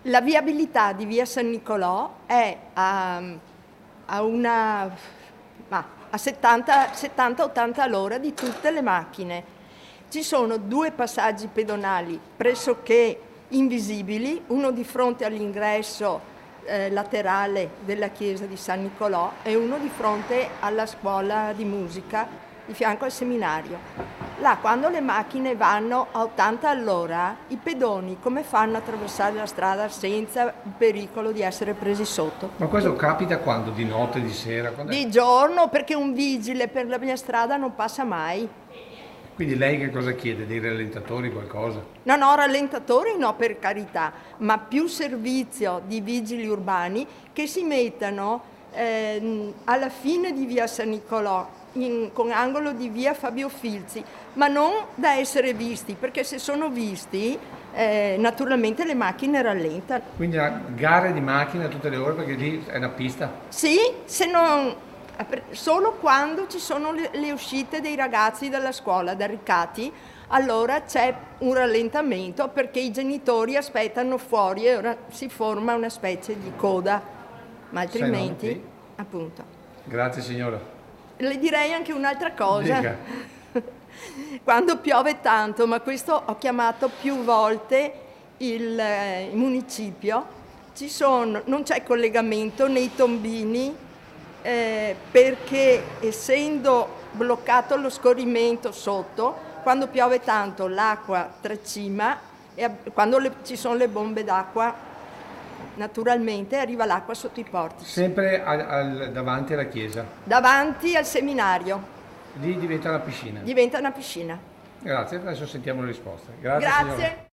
La viabilità di via San Nicolò è a 70-80 all'ora di tutte le macchine. Ci sono 2 passaggi pedonali pressoché invisibili, uno di fronte all'ingresso laterale della chiesa di San Nicolò e uno di fronte alla scuola di musica di fianco al seminario. Là, quando le macchine vanno a 80 all'ora, i pedoni come fanno a attraversare la strada senza il pericolo di essere presi sotto? Ma questo capita quando? Di notte, di sera? Quando è? Di giorno, perché un vigile per la mia strada non passa mai. Quindi lei che cosa chiede? Dei rallentatori, qualcosa? No, rallentatori no, per carità, ma più servizio di vigili urbani che si mettano alla fine di via San Nicolò, con angolo di via Fabio Filzi, ma non da essere visti, perché se sono visti naturalmente le macchine rallentano. Quindi gare di macchine a tutte le ore perché lì è una pista? Sì, se non, solo quando ci sono le uscite dei ragazzi dalla scuola, da Riccati, allora c'è un rallentamento perché i genitori aspettano fuori e ora si forma una specie di coda, ma altrimenti, Sì. appunto. Grazie signora. Le direi anche un'altra cosa. Dica. Quando piove tanto, ma questo ho chiamato più volte il municipio, non c'è collegamento nei tombini perché essendo bloccato lo scorrimento sotto, quando piove tanto l'acqua tracima e quando ci sono le bombe d'acqua naturalmente arriva l'acqua sotto i portici. Sempre davanti alla chiesa. Davanti al seminario. Lì diventa una piscina. Diventa una piscina. Grazie, adesso sentiamo le risposte. Grazie. Grazie. Signora.